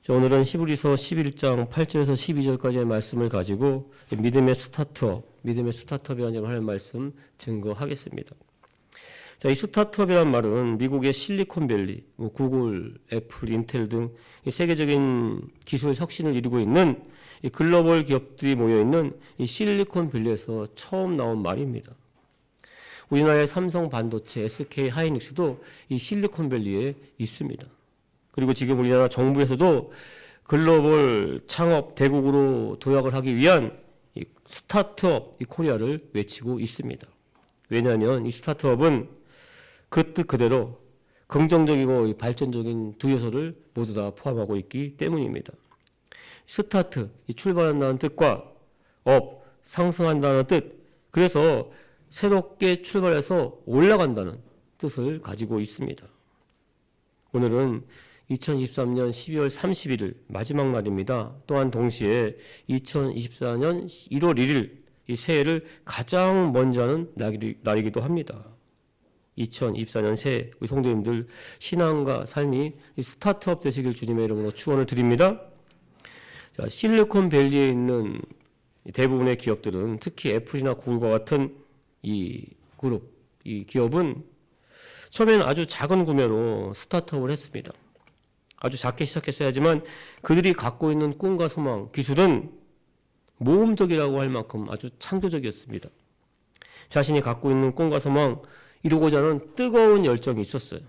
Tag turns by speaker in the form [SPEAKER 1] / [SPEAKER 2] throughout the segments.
[SPEAKER 1] 자, 오늘은 히브리서 11장 8절에서 12절까지의 말씀을 가지고 믿음의 스타트업에 관한 말씀 증거하겠습니다. 자, 이 스타트업이란 말은 미국의 실리콘밸리, 구글, 애플, 인텔 등 세계적인 기술 혁신을 이루고 있는 이 글로벌 기업들이 모여있는 이 실리콘밸리에서 처음 나온 말입니다. 우리나라의 삼성 반도체, SK 하이닉스도 이 실리콘밸리에 있습니다. 그리고 지금 우리나라 정부에서도 글로벌 창업 대국으로 도약을 하기 위한 이 스타트업 이 코리아를 외치고 있습니다. 왜냐하면 이 스타트업은 그 뜻 그대로 긍정적이고 발전적인 두 요소를 모두 다 포함하고 있기 때문입니다. 스타트, 이 출발한다는 뜻과 업, 상승한다는 뜻, 그래서 새롭게 출발해서 올라간다는 뜻을 가지고 있습니다. 오늘은 2023년 12월 31일 마지막 날입니다. 또한 동시에 2024년 1월 1일 이 새해를 가장 먼저 하는 날이기도 합니다. 2024년 새해 우리 성도님들 신앙과 삶이 스타트업 되시길 주님의 이름으로 축원을 드립니다. 자, 실리콘밸리에 있는 대부분의 기업들은 특히 애플이나 구글과 같은 이 그룹, 이 기업은 처음에는 아주 작은 구매로 스타트업을 했습니다. 아주 작게 시작했어야 하지만 그들이 갖고 있는 꿈과 소망, 기술은 모험적이라고 할 만큼 아주 창조적이었습니다. 자신이 갖고 있는 꿈과 소망, 이루고자 하는 뜨거운 열정이 있었어요.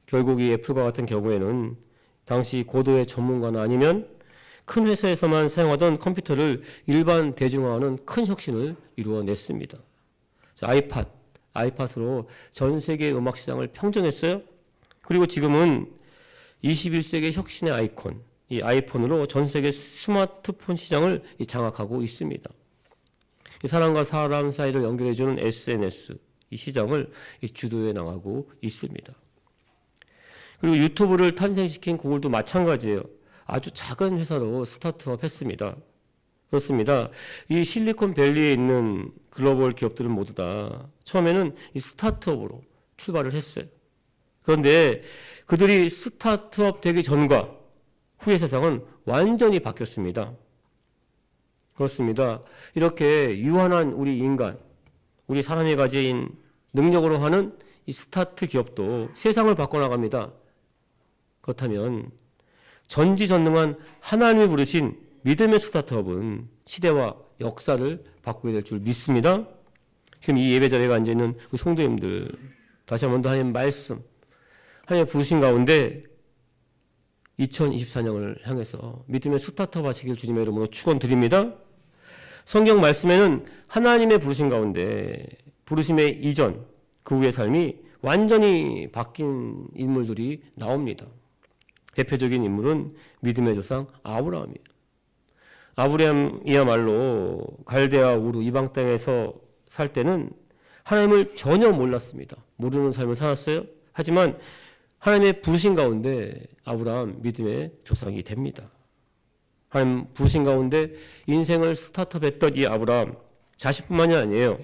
[SPEAKER 1] 결국 이 애플과 같은 경우에는 당시 고도의 전문가나 아니면 큰 회사에서만 사용하던 컴퓨터를 일반 대중화하는 큰 혁신을 이루어냈습니다. 자, 아이팟으로 전 세계 음악 시장을 평정했어요. 그리고 지금은 21세기 혁신의 아이콘, 이 아이폰으로 전 세계 스마트폰 시장을 장악하고 있습니다. 사람과 사람 사이를 연결해주는 SNS, 이 시장을 주도해 나가고 있습니다. 그리고 유튜브를 탄생시킨 구글도 마찬가지예요. 아주 작은 회사로 스타트업 했습니다. 그렇습니다. 이 실리콘밸리에 있는 글로벌 기업들은 모두 다 처음에는 이 스타트업으로 출발을 했어요. 그런데 그들이 스타트업 되기 전과 후의 세상은 완전히 바뀌었습니다. 그렇습니다. 이렇게 유한한 우리 인간, 우리 사람이 가진 능력으로 하는 이 스타트 기업도 세상을 바꿔나갑니다. 그렇다면 전지전능한 하나님이 부르신 믿음의 스타트업은 시대와 역사를 바꾸게 될 줄 믿습니다. 지금 이 예배 자리에 앉아있는 우리 성도님들 다시 한 번 더 하나님 말씀, 하나님의 부르신 가운데 2024년을 향해서 믿음의 스타트업 하시길 주님의 이름으로 축원드립니다. 성경 말씀에는 하나님의 부르신 가운데 부르심의 이전 그 후의 삶이 완전히 바뀐 인물들이 나옵니다. 대표적인 인물은 믿음의 조상 아브라함이에요. 아브라함이야말로 갈대아 우르 이방 땅에서 살 때는 하나님을 전혀 몰랐습니다. 모르는 삶을 살았어요. 하지만 하나님의 부르신 가운데 아브라함 믿음의 조상이 됩니다. 하나님 부르신 가운데 인생을 스타트업했던 이 아브라함 자신뿐만이 아니에요.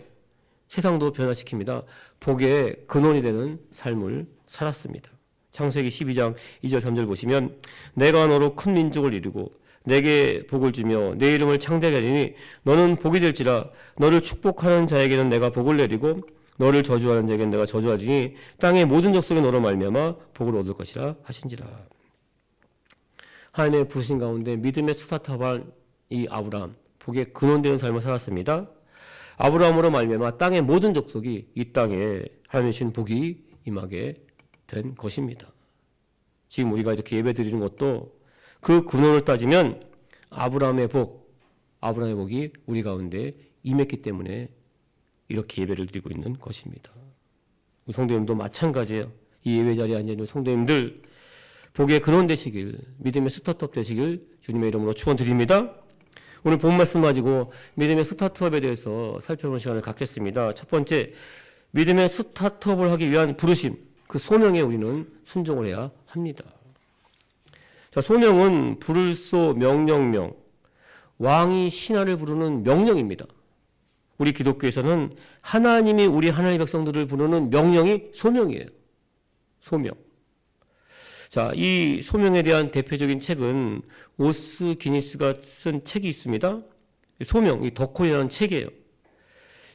[SPEAKER 1] 세상도 변화시킵니다. 복의 근원이 되는 삶을 살았습니다. 창세기 12장 2절 3절 보시면 내가 너로 큰 민족을 이루고 내게 복을 주며 내 이름을 창대하게 하리니 너는 복이 될지라 너를 축복하는 자에게는 내가 복을 내리고 너를 저주하는 자에게는 내가 저주하리니 땅의 모든 족속이 너로 말미암아 복을 얻을 것이라 하신지라. 하나님의 부르신 가운데 믿음의 스타트업한 이 아브라함 복의 근원되는 삶을 살았습니다. 아브라함으로 말미암아 땅의 모든 족속이 이 땅에 하나님의 주신 복이 임하게 된 것입니다. 지금 우리가 이렇게 예배 드리는 것도 그 근원을 따지면 아브라함의 복이 우리 가운데 임했기 때문에 이렇게 예배를 드리고 있는 것입니다. 우리 성도님도 마찬가지예요. 이 예배 자리에 앉아있는 성도님들 복의 근원 되시길, 믿음의 스타트업 되시길 주님의 이름으로 축원드립니다. 오늘 본 말씀 가지고 믿음의 스타트업에 대해서 살펴보는 시간을 갖겠습니다. 첫 번째, 믿음의 스타트업을 하기 위한 부르심, 그 소명에 우리는 순종을 해야 합니다. 자, 소명은 불소 명령명, 왕이 신하를 부르는 명령입니다. 우리 기독교에서는 하나님이 우리 하나님의 백성들을 부르는 명령이 소명이에요. 소명. 자, 이 소명에 대한 대표적인 책은 오스 기니스가 쓴 책이 있습니다. 소명, 이 더콜이라는 책이에요.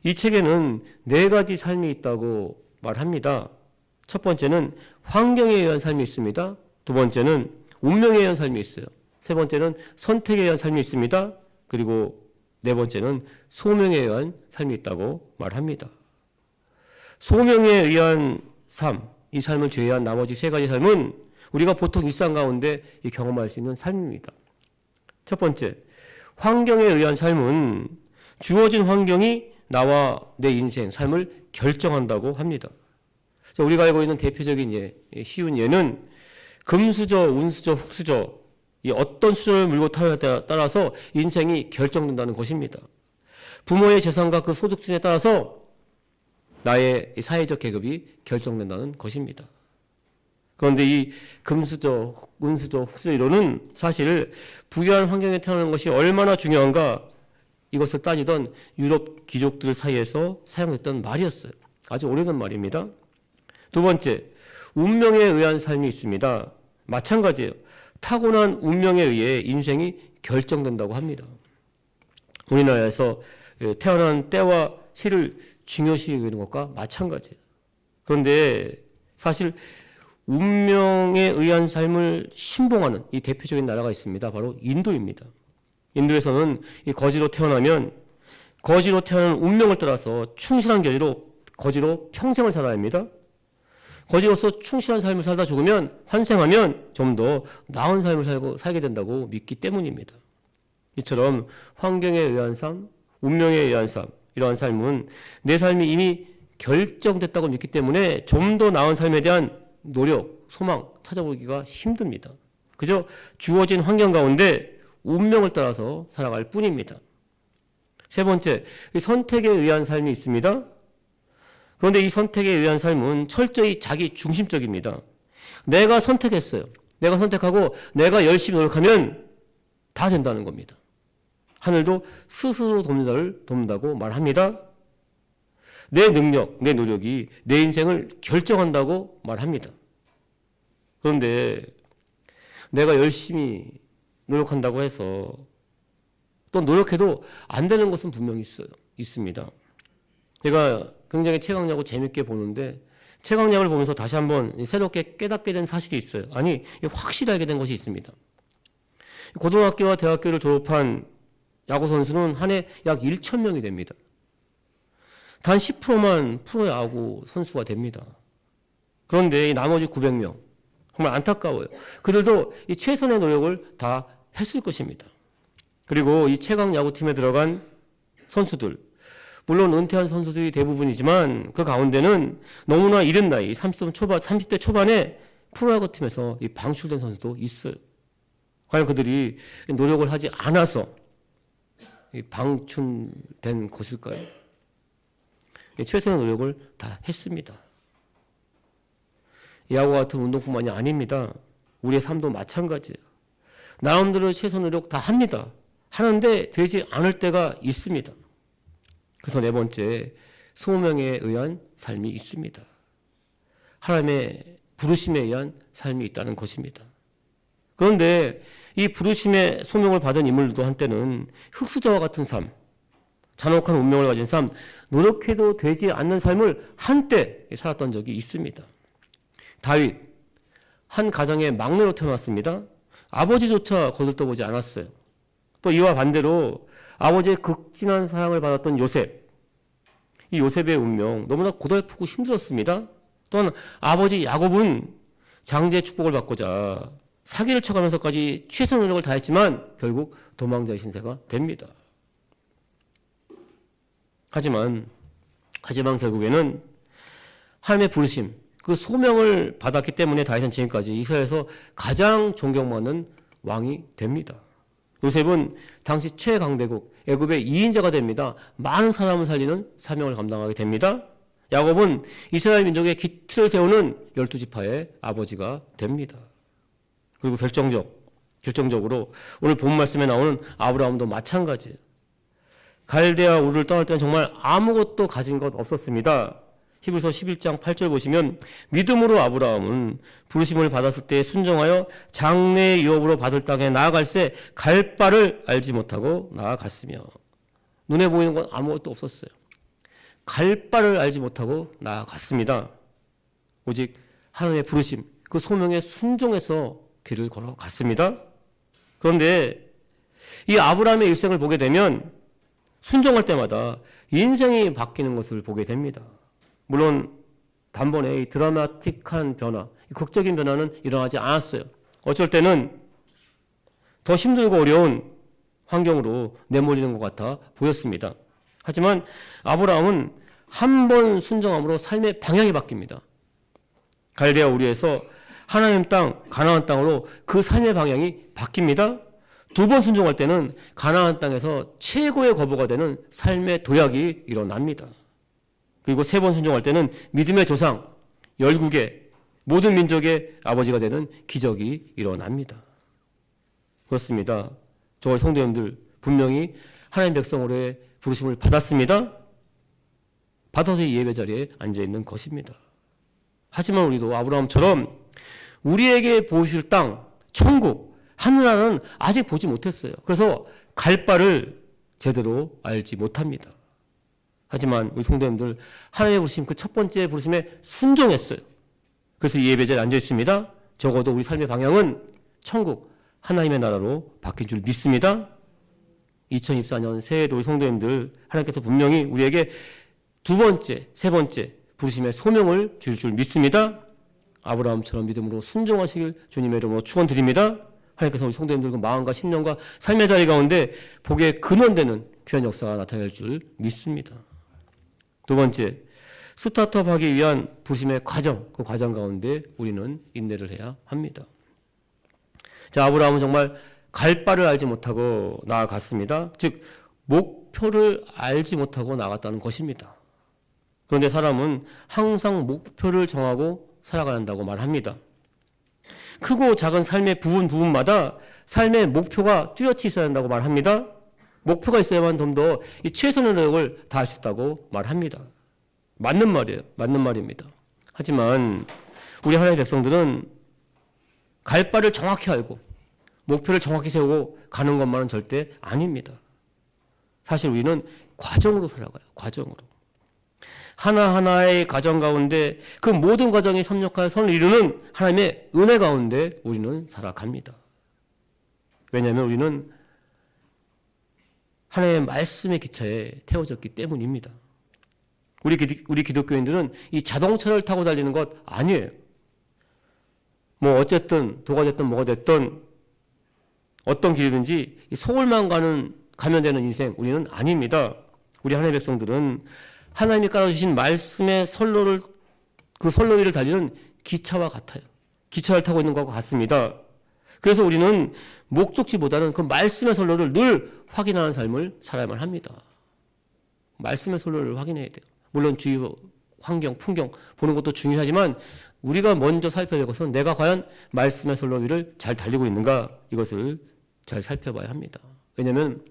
[SPEAKER 1] 이 책에는 4가지 삶이 있다고 말합니다. 첫 번째는 환경에 의한 삶이 있습니다. 두 번째는 운명에 의한 삶이 있어요. 세 번째는 선택에 의한 삶이 있습니다. 그리고 네 번째는 소명에 의한 삶이 있다고 말합니다. 소명에 의한 삶, 이 삶을 제외한 나머지 3가지 삶은 우리가 보통 일상 가운데 경험할 수 있는 삶입니다. 첫 번째, 환경에 의한 삶은 주어진 환경이 나와 내 인생, 삶을 결정한다고 합니다. 자, 우리가 알고 있는 대표적인 예, 쉬운 예는 금수저, 운수저, 흙수저, 이 어떤 수저를 물고 타냐에 따라서 인생이 결정된다는 것입니다. 부모의 재산과 그 소득 수준에 따라서 나의 사회적 계급이 결정된다는 것입니다. 그런데 이 금수저, 운수저, 흙수저 이론은 사실 부유한 환경에 태어나는 것이 얼마나 중요한가 이것을 따지던 유럽 귀족들 사이에서 사용됐던 말이었어요. 아주 오래된 말입니다. 두 번째, 운명에 의한 삶이 있습니다. 마찬가지예요. 타고난 운명에 의해 인생이 결정된다고 합니다. 우리나라에서 태어난 때와 시를 중요시 여기는 것과 마찬가지예요. 그런데 사실 운명에 의한 삶을 신봉하는 이 대표적인 나라가 있습니다. 바로 인도입니다. 인도에서는 이 거지로 태어나면 거지로 태어난 운명을 따라서 충실한 거지로 평생을 살아야 합니다. 거지로서 충실한 삶을 살다 죽으면 환생하면 좀 더 나은 삶을 살게 된다고 믿기 때문입니다. 이처럼 환경에 의한 삶, 운명에 의한 삶, 이러한 삶은 내 삶이 이미 결정됐다고 믿기 때문에 좀 더 나은 삶에 대한 노력, 소망 찾아보기가 힘듭니다. 그저 주어진 환경 가운데 운명을 따라서 살아갈 뿐입니다. 세 번째, 선택에 의한 삶이 있습니다. 그런데 이 선택에 의한 삶은 철저히 자기 중심적입니다. 내가 선택했어요. 내가 선택하고 내가 열심히 노력하면 다 된다는 겁니다. 하늘도 스스로 돕는다고 말합니다. 내 능력, 내 노력이 내 인생을 결정한다고 말합니다. 그런데 내가 열심히 노력한다고 해서 또 노력해도 안 되는 것은 분명히 있습니다. 제가 굉장히 최강약을 재밌게 보는데 최강약을 보면서 다시 한번 새롭게 깨닫게 된 사실이 있어요. 아니, 확실히 알게 된 것이 있습니다. 고등학교와 대학교를 졸업한 야구 선수는 한 해 약 1,000명이 됩니다. 단 10%만 프로야구 선수가 됩니다. 그런데 이 나머지 900명, 정말 안타까워요. 그들도 이 최선의 노력을 다 했을 것입니다. 그리고 이 최강 야구팀에 들어간 선수들, 물론 은퇴한 선수들이 대부분이지만 그 가운데는 너무나 이른 나이, 30대 초반에 프로야구팀에서 이 방출된 선수도 있어요. 과연 그들이 노력을 하지 않아서 방출된 것일까요? 최선의 노력을 다 했습니다. 야구와 같은 운동뿐만이 아닙니다. 우리의 삶도 마찬가지예요. 나름대로 최선의 노력 다 합니다. 하는데 되지 않을 때가 있습니다. 그래서 네 번째, 소명에 의한 삶이 있습니다. 하나님의 부르심에 의한 삶이 있다는 것입니다. 그런데 이 부르심의 소명을 받은 인물들도 한때는 흙수저와 같은 삶, 잔혹한 운명을 가진 삶, 노력해도 되지 않는 삶을 한때 살았던 적이 있습니다. 다윗, 한 가정의 막내로 태어났습니다. 아버지조차 거들떠보지 않았어요. 또 이와 반대로 아버지의 극진한 사랑을 받았던 요셉, 이 요셉의 운명 너무나 고달프고 힘들었습니다. 또한 아버지 야곱은 장제의 축복을 받고자 사기를 쳐가면서까지 최선의 노력을 다했지만 결국 도망자의 신세가 됩니다. 하지만 결국에는 하나님의 부르심, 그 소명을 받았기 때문에 다윗은 지금까지 이스라엘에서 가장 존경받는 왕이 됩니다. 요셉은 당시 최강대국 애굽의 2인자가 됩니다. 많은 사람을 살리는 사명을 감당하게 됩니다. 야곱은 이스라엘 민족의 기틀을 세우는 12지파의 아버지가 됩니다. 그리고 결정적으로 오늘 본 말씀에 나오는 아브라함도 마찬가지예요. 갈대아 우르를 떠날 때는 정말 아무것도 가진 것 없었습니다. 히브리서 11장 8절 보시면 믿음으로 아브라함은 부르심을 받았을 때 순종하여 장래의 유업으로 받을 땅에 나아갈새 갈 바를 알지 못하고 나아갔으며 눈에 보이는 건 아무것도 없었어요. 갈 바를 알지 못하고 나아갔습니다. 오직 하나님의 부르심, 그 소명에 순종해서 길을 걸어갔습니다. 그런데 이 아브라함의 일생을 보게 되면 순종할 때마다 인생이 바뀌는 것을 보게 됩니다. 물론 단번에 이 드라마틱한 변화, 극적인 변화는 일어나지 않았어요. 어쩔 때는 더 힘들고 어려운 환경으로 내몰리는 것 같아 보였습니다. 하지만 아브라함은 한 번 순종함으로 삶의 방향이 바뀝니다. 갈대아 우르에서 하나님 땅, 가나안 땅으로 그 삶의 방향이 바뀝니다. 두 번 순종할 때는 가나안 땅에서 최고의 거부가 되는 삶의 도약이 일어납니다. 그리고 세 번 순종할 때는 믿음의 조상, 열국의 모든 민족의 아버지가 되는 기적이 일어납니다. 그렇습니다. 저와 성도님들 분명히 하나님 백성으로의 부르심을 받았습니다. 받아서 이 예배 자리에 앉아있는 것입니다. 하지만 우리도 아브라함처럼 우리에게 보실 땅, 천국, 하늘나라는 아직 보지 못했어요. 그래서 갈 바를 제대로 알지 못합니다. 하지만 우리 성도님들 하나님의 부르심, 그 첫 번째 부르심에 순종했어요. 그래서 이 예배자리에 앉아 있습니다. 적어도 우리 삶의 방향은 천국, 하나님의 나라로 바뀐 줄 믿습니다. 2024년 새해도 우리 성도님들 하나님께서 분명히 우리에게 두 번째, 세 번째 부르심의 소명을 줄 줄 믿습니다. 아브라함처럼 믿음으로 순종하시길 주님의 이름으로 축원드립니다. 하나님께서 우리 성도님들 그 마음과 심령과 삶의 자리 가운데 복의 근원되는 귀한 역사가 나타날 줄 믿습니다. 두 번째, 스타트업하기 위한 부르심의 과정, 그 과정 가운데 우리는 인내를 해야 합니다. 자, 아브라함은 정말 갈 바를 알지 못하고 나아갔습니다. 즉 목표를 알지 못하고 나아갔다는 것입니다. 그런데 사람은 항상 목표를 정하고 살아가야 한다고 말합니다. 크고 작은 삶의 부분마다 삶의 목표가 뚜렷이 있어야 한다고 말합니다. 목표가 있어야만 좀 더 이 최선의 노력을 다할 수 있다고 말합니다. 맞는 말이에요. 맞는 말입니다. 하지만 우리 하나님의 백성들은 갈 바를 정확히 알고 목표를 정확히 세우고 가는 것만은 절대 아닙니다. 사실 우리는 과정으로 살아가요. 과정으로. 하나하나의 과정 가운데 그 모든 과정이 협력하여 선을 이루는 하나님의 은혜 가운데 우리는 살아갑니다. 왜냐하면 우리는 하나님의 말씀의 기차에 태워졌기 때문입니다. 우리 기독교인들은 이 자동차를 타고 달리는 것 아니에요. 뭐 어쨌든 도가 됐든 뭐가 됐든 어떤 길이든지 서울만 가면 되는 인생 우리는 아닙니다. 우리 하나님의 백성들은 하나님이 깔아주신 말씀의 선로를 그 선로 위를 달리는 기차와 같아요. 기차를 타고 있는 것과 같습니다. 그래서 우리는 목적지보다는 그 말씀의 선로를 늘 확인하는 삶을 살아야만 합니다. 말씀의 선로를 확인해야 돼요. 물론 주위 환경, 풍경 보는 것도 중요하지만 우리가 먼저 살펴야 될 것은 내가 과연 말씀의 선로 위를 잘 달리고 있는가 이것을 잘 살펴봐야 합니다. 왜냐하면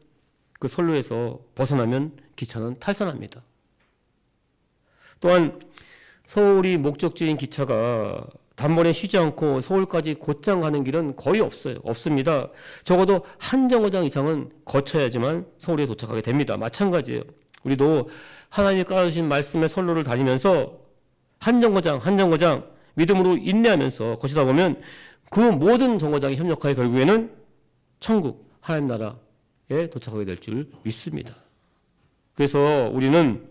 [SPEAKER 1] 그 선로에서 벗어나면 기차는 탈선합니다. 또한 서울이 목적지인 기차가 단번에 쉬지 않고 서울까지 곧장 가는 길은 거의 없어요. 없습니다. 적어도 한 정거장 이상은 거쳐야지만 서울에 도착하게 됩니다. 마찬가지예요. 우리도 하나님이 깔아주신 말씀의 선로를 다니면서 한 정거장 믿음으로 인내하면서 거치다 보면 그 모든 정거장이 협력하여 결국에는 천국, 하나님 나라에 도착하게 될 줄 믿습니다. 그래서 우리는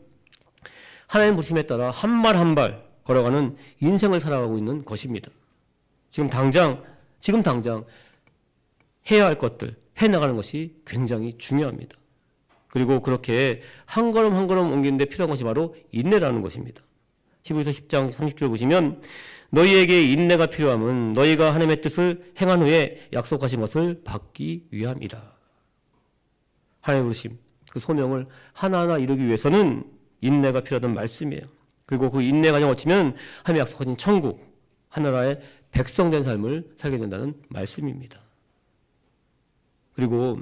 [SPEAKER 1] 하나님 부르심에 따라 한 발 한 발 걸어가는 인생을 살아가고 있는 것입니다. 지금 당장 해야 할 것들 해나가는 것이 굉장히 중요합니다. 그리고 그렇게 한 걸음 한 걸음 옮기는 데 필요한 것이 바로 인내라는 것입니다. 히브리서 10장 30절 보시면 너희에게 인내가 필요함은 너희가 하나님의 뜻을 행한 후에 약속하신 것을 받기 위함이라. 하나님의 부르심, 그 소명을 하나하나 이루기 위해서는 인내가 필요하다는 말씀이에요. 그리고 그 인내 과정을 거치면 하나님의 약속하신 천국, 하나라의 백성된 삶을 살게 된다는 말씀입니다. 그리고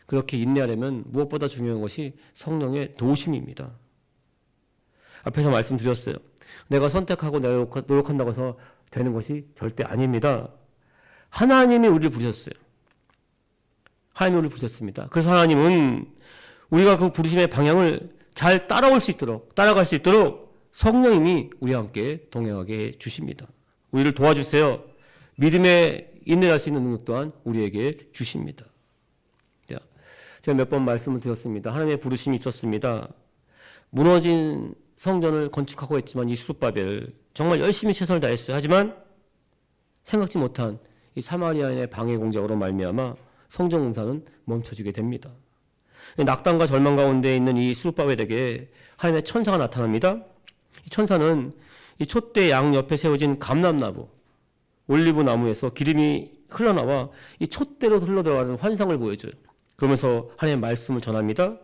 [SPEAKER 1] 그렇게 인내하려면 무엇보다 중요한 것이 성령의 도우심입니다. 앞에서 말씀드렸어요. 내가 선택하고 내가 노력한다고 해서 되는 것이 절대 아닙니다. 하나님이 우리를 부르셨어요. 하나님이 우리를 부르셨습니다. 그래서 하나님은 우리가 그 부르심의 방향을 잘 따라갈 수 있도록 성령님이 우리와 함께 동행하게 해 주십니다. 우리를 도와주세요. 믿음에 인내할 수 있는 능력 또한 우리에게 주십니다. 제가 몇 번 말씀을 드렸습니다. 하나님의 부르심이 있었습니다. 무너진 성전을 건축하고 했지만 이 스룹바벨 정말 열심히 최선을 다했어요. 하지만 생각지 못한 이 사마리아인의 방해 공작으로 말미암아 성전 공사는 멈춰지게 됩니다. 낙담과 절망 가운데 있는 이 스룹바벨에게 하나님의 천사가 나타납니다. 이 천사는 이 촛대 양 옆에 세워진 감람나무, 올리브 나무에서 기름이 흘러나와 이 촛대로 흘러들어가는 환상을 보여줘요. 그러면서 하나님의 말씀을 전합니다.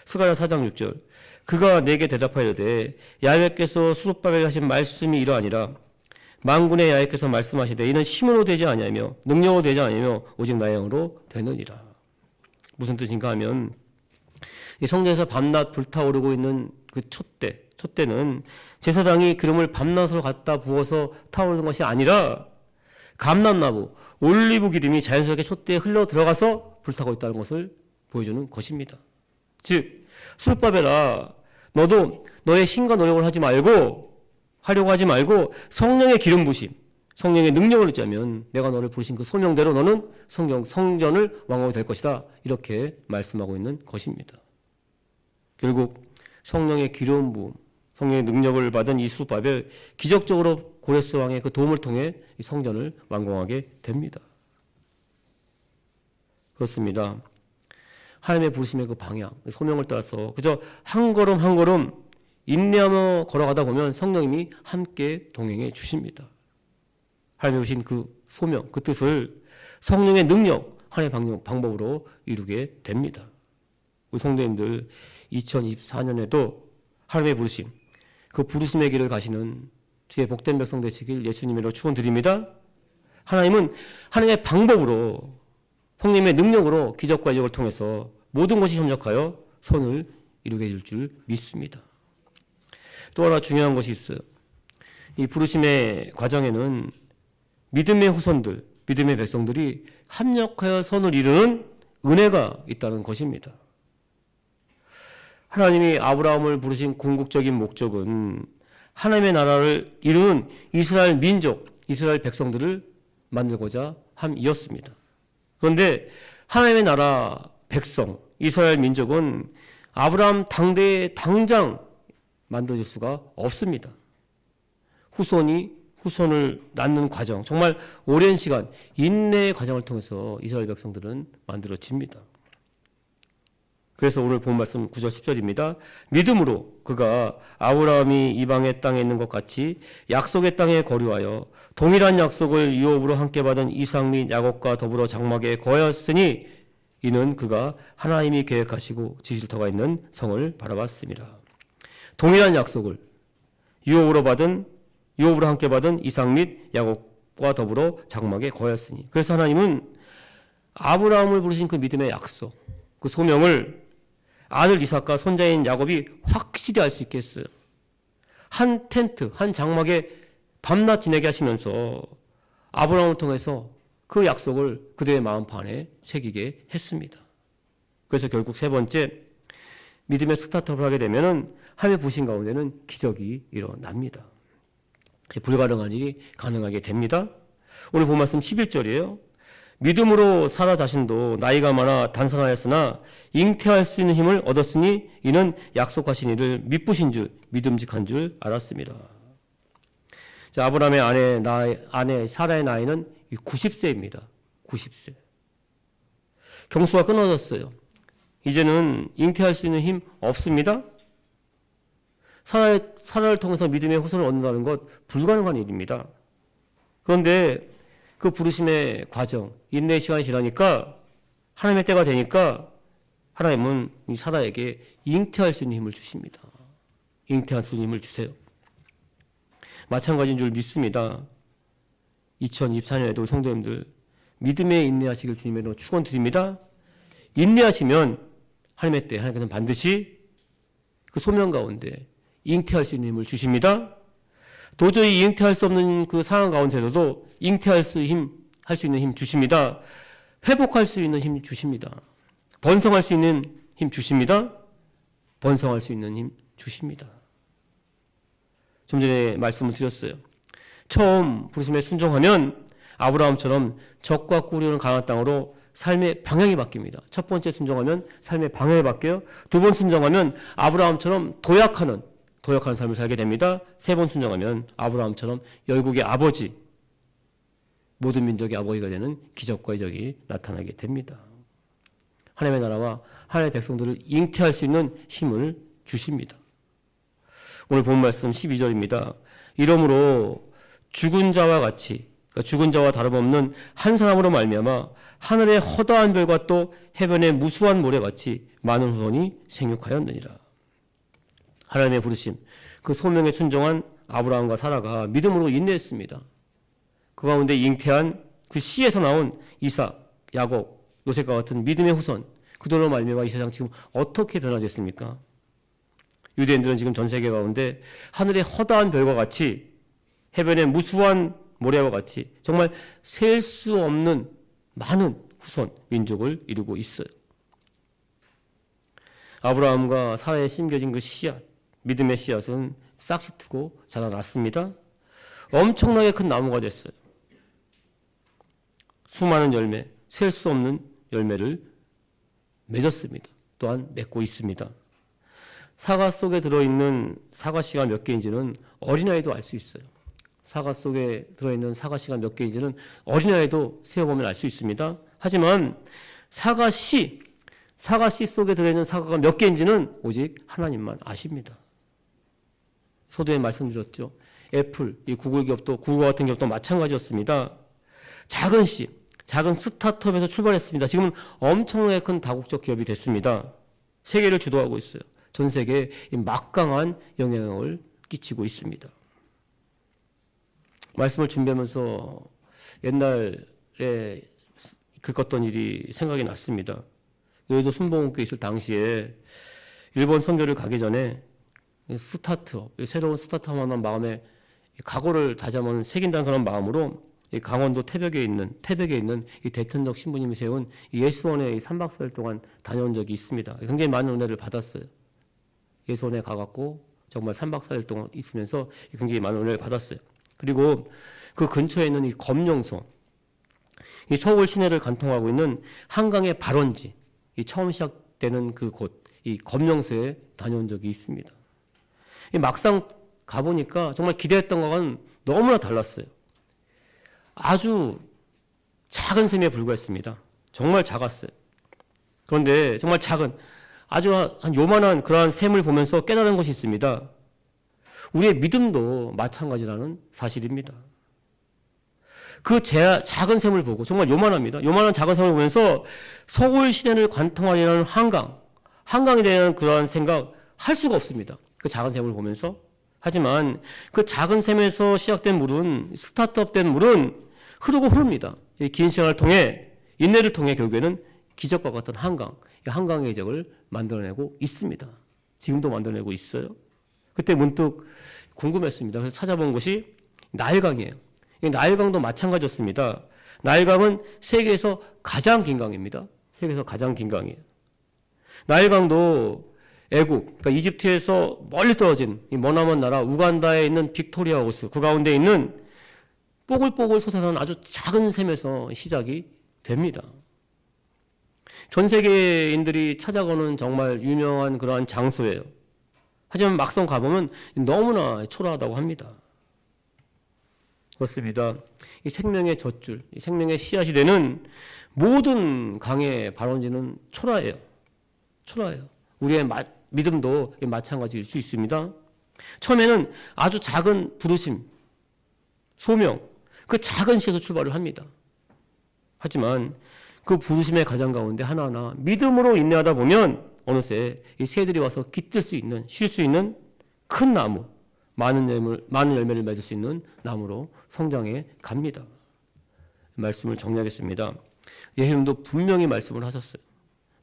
[SPEAKER 1] 스가랴 4장 6절. 그가 내게 대답하여되 야훼께서 스룹바벨 하신 말씀이 이러하니라. 만군의 야훼께서 말씀하시되 이는 힘으로 되지 아니하며 능력으로 되지 아니하며 오직 나의 영으로 되느니라. 무슨 뜻인가 하면 이 성전에서 밤낮 불타오르고 있는 그 촛대는 제사장이 기름을 밤낮으로 갖다 부어서 타오르는 것이 아니라 감람나무, 올리브 기름이 자연스럽게 촛대에 흘러 들어가서 불타고 있다는 것을 보여주는 것입니다. 즉 스룹바벨아, 너도 너의 힘과 노력을 하려고 하지 말고 성령의 기름 부심, 성령의 능력을 얻자면 내가 너를 부르신 그 소명대로 너는 성전을 왕하게 될 것이다. 이렇게 말씀하고 있는 것입니다. 결국 성령의 기름 부음, 성령의 능력을 받은 이 스룹바벨, 기적적으로 고레스 왕의 그 도움을 통해 이 성전을 완공하게 됩니다. 그렇습니다. 하나님의 부르심의 그 방향, 소명을 따라서 그저 한 걸음 한 걸음 인내하며 걸어가다 보면 성령님이 함께 동행해 주십니다. 하나님이 오신 그 소명, 그 뜻을 성령의 능력, 하나님의 방법으로 이루게 됩니다. 우리 성도님들 2024년에도 하나님의 부르심, 그 부르심의 길을 가시는 주의 복된 백성 되시길 예수님으로 축원드립니다. 하나님은 하나님의 방법으로, 성령님의 능력으로 기적과 이적을 통해서 모든 것이 협력하여 선을 이루게 해줄 줄 믿습니다. 또 하나 중요한 것이 있어요. 이 부르심의 과정에는 믿음의 후손들, 믿음의 백성들이 합력하여 선을 이루는 은혜가 있다는 것입니다. 하나님이 아브라함을 부르신 궁극적인 목적은 하나님의 나라를 이루는 이스라엘 민족, 이스라엘 백성들을 만들고자 함이었습니다. 그런데 하나님의 나라 백성, 이스라엘 민족은 아브라함 당대에 당장 만들어질 수가 없습니다. 후손을 낳는 과정, 정말 오랜 시간, 인내의 과정을 통해서 이스라엘 백성들은 만들어집니다. 그래서 오늘 본 말씀 9절 10절입니다. 믿음으로 그가 아브라함이 이방의 땅에 있는 것 같이 약속의 땅에 거류하여 동일한 약속을 유업으로 함께 받은 이삭 및 야곱과 더불어 장막에 거하였으니 이는 그가 하나님이 계획하시고 지실터가 있는 성을 바라봤습니다. 동일한 약속을 유업으로 함께 받은 이삭 및 야곱과 더불어 장막에 거하였으니, 그래서 하나님은 아브라함을 부르신 그 믿음의 약속, 그 소명을 아들 이삭과 손자인 야곱이 확실히 알 수 있게 했어요. 한 텐트, 한 장막에 밤낮 지내게 하시면서 아브라함을 통해서 그 약속을 그들의 마음판에 새기게 했습니다. 그래서 결국 세 번째, 믿음의 스타트업을 하게 되면은 하나님의 부신 가운데는 기적이 일어납니다. 불가능한 일이 가능하게 됩니다. 오늘 본 말씀 11절이에요. 믿음으로 사라 자신도 나이가 많아 단선하였으나 잉태할 수 있는 힘을 얻었으니 이는 약속하신 이를 믿으신 줄, 믿음직한 줄 알았습니다. 자, 아브라함의 아내 사라의 나이는 90세입니다. 90세. 경수가 끊어졌어요. 이제는 잉태할 수 있는 힘 없습니다. 사라를 통해서 믿음의 후손을 얻는다는 것 불가능한 일입니다. 그런데 그 부르심의 과정, 인내의 시간이 지나니까, 하나님의 때가 되니까 하나님은 이 사라에게 잉태할 수 있는 힘을 주십니다. 잉태할 수 있는 힘을 주세요. 마찬가지인 줄 믿습니다. 2024년에도 우리 성도님들 믿음에 인내하시길 주님으로 축원드립니다. 인내하시면 하나님의 때 하나님께서는 반드시 그 소명 가운데 잉태할 수 있는 힘을 주십니다. 도저히 잉태할 수 없는 그 상황 가운데서도 잉태할 수 있는 힘 주십니다. 회복할 수 있는 힘 주십니다. 번성할 수 있는 힘 주십니다. 번성할 수 있는 힘 주십니다. 좀 전에 말씀을 드렸어요. 처음 부르심에 순종하면 아브라함처럼 적과 꿀이 강한 땅으로 삶의 방향이 바뀝니다. 첫 번째 순종하면 삶의 방향이 바뀌어요. 두 번 순종하면 아브라함처럼 도약하는 삶을 살게 됩니다. 세 번 순종하면 아브라함처럼 열국의 아버지, 모든 민족의 아버지가 되는 기적과 이적이 나타나게 됩니다. 하나님의 나라와 하나님의 백성들을 잉태할 수 있는 힘을 주십니다. 오늘 본 말씀 12절입니다. 이러므로 죽은 자와 같이, 그러니까 죽은 자와 다름없는 한 사람으로 말미암아 하늘의 허다한 별과 또 해변의 무수한 모래같이 많은 후손이 생육하였느니라. 하나님의 부르심, 그 소명에 순종한 아브라함과 사라가 믿음으로 인내했습니다. 그 가운데 잉태한 그 씨에서 나온 이삭, 야곱, 요셉과 같은 믿음의 후손, 그들로 말미암아 이 세상 지금 어떻게 변화됐습니까? 유대인들은 지금 전 세계 가운데 하늘의 허다한 별과 같이 해변의 무수한 모래와 같이 정말 셀 수 없는 많은 후손, 민족을 이루고 있어요. 아브라함과 사라에 심겨진 그 씨앗, 믿음의 씨앗은 싹시 트고 자라났습니다. 엄청나게 큰 나무가 됐어요. 수많은 열매, 셀 수 없는 열매를 맺었습니다. 또한 맺고 있습니다. 사과 속에 들어있는 사과씨가 몇 개인지는 어린아이도 알 수 있어요. 사과 속에 들어있는 사과씨가 몇 개인지는 어린아이도 세어보면 알 수 있습니다. 하지만 사과씨 속에 들어있는 사과가 몇 개인지는 오직 하나님만 아십니다. 서두에 말씀드렸죠. 애플, 이 구글 같은 기업도 마찬가지였습니다. 작은 씨, 작은 스타트업에서 출발했습니다. 지금은 엄청나게 큰 다국적 기업이 됐습니다. 세계를 주도하고 있어요. 전 세계에 막강한 영향을 끼치고 있습니다. 말씀을 준비하면서 옛날에 겪었던 일이 생각이 났습니다. 여의도 순복음교회 있을 당시에 일본 선교를 가기 전에 스타트업, 새로운 스타트업 하는 마음에 각오를 다짐하는 새긴다는 그런 마음으로 강원도 태백에 있는 이 대천적 신부님이 세운 예수원에 3박 4일 동안 다녀온 적이 있습니다. 굉장히 많은 은혜를 받았어요. 예수원에 가갖고 정말 3박 4일 동안 있으면서 굉장히 많은 은혜를 받았어요. 그리고 그 근처에 있는 이 검룡성, 이 서울 시내를 관통하고 있는 한강의 발원지, 이 처음 시작되는 그 곳, 이 검룡소에 다녀온 적이 있습니다. 막상 가보니까 정말 기대했던 것과는 너무나 달랐어요. 아주 작은 샘에 불과했습니다. 정말 작았어요. 그런데 정말 작은, 아주 한 요만한 그러한 샘을 보면서 깨달은 것이 있습니다. 우리의 믿음도 마찬가지라는 사실입니다. 그 작은 샘을 보고, 정말 요만합니다. 요만한 작은 샘을 보면서 서울 시내를 관통하려는 한강에 대한 그러한 생각 할 수가 없습니다. 그 작은 샘을 보면서. 하지만 그 작은 샘에서 시작된 물은, 스타트업된 물은 흐릅니다. 긴 시간을 통해, 인내를 통해 결국에는 기적과 같은 한강의 기적을 만들어내고 있습니다. 지금도 만들어내고 있어요. 그때 문득 궁금했습니다. 그래서 찾아본 것이 나일강이에요. 나일강도 마찬가지였습니다. 나일강은 세계에서 가장 긴 강입니다. 세계에서 가장 긴 강이에요. 나일강도 애국, 그러니까 이집트에서 멀리 떨어진 이 머나먼 나라 우간다에 있는 빅토리아 호수, 그 가운데 있는 뽀글뽀글 솟아나는 아주 작은 샘에서 시작이 됩니다. 전 세계인들이 찾아가는 정말 유명한 그러한 장소예요. 하지만 막상 가보면 너무나 초라하다고 합니다. 그렇습니다. 이 생명의 젖줄, 이 생명의 씨앗이 되는 모든 강의 발원지는 초라해요. 우리의 믿음도 마찬가지일 수 있습니다. 처음에는 아주 작은 부르심, 소명, 그 작은 씨에서 출발을 합니다. 하지만 그 부르심의 가장 가운데 하나하나 믿음으로 인내하다 보면 어느새 이 새들이 와서 깃들 수 있는, 쉴 수 있는 큰 나무, 많은 열매를 맺을 수 있는 나무로 성장해 갑니다. 말씀을 정리하겠습니다. 예수님도 분명히 말씀을 하셨어요.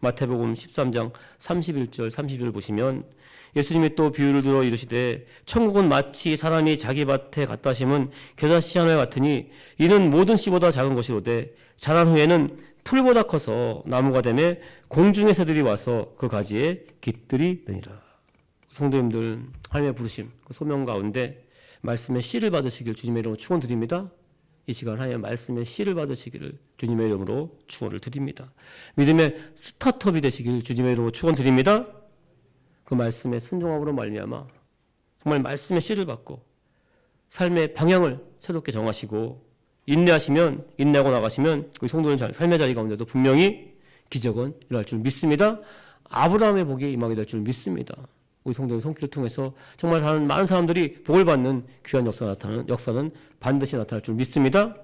[SPEAKER 1] 마태복음 13장 31절 32절 보시면 예수님이 또 비유를 들어 이르시되 천국은 마치 사람이 자기 밭에 갖다 심은 겨자씨 하나 같으니 이는 모든 씨보다 작은 것이로되 자란 후에는 풀보다 커서 나무가 되매 공중의 새들이 와서 그 가지에 깃들이느니라. 성도님들, 하나님의 부르심 그 소명 가운데 말씀의 씨를 받으시길 주님의 이름으로 축원드립니다. 이 시간 하나님의 말씀의 씨를 받으시기를 주님의 이름으로 축원을 드립니다. 믿음의 스타트업이 되시길 주님의 이름으로 축원드립니다. 그 말씀의 순종함으로 말미암아 정말 말씀의 씨를 받고 삶의 방향을 새롭게 정하시고 인내하시면, 인내하고 나가시면 우리 성도는 삶의 자리 가운데도 분명히 기적은 일어날 줄 믿습니다. 아브라함의 복이 임하게 될 줄 믿습니다. 우리 성도의 손길을 통해서 정말 많은 사람들이 복을 받는 귀한 역사는 반드시 나타날 줄 믿습니다.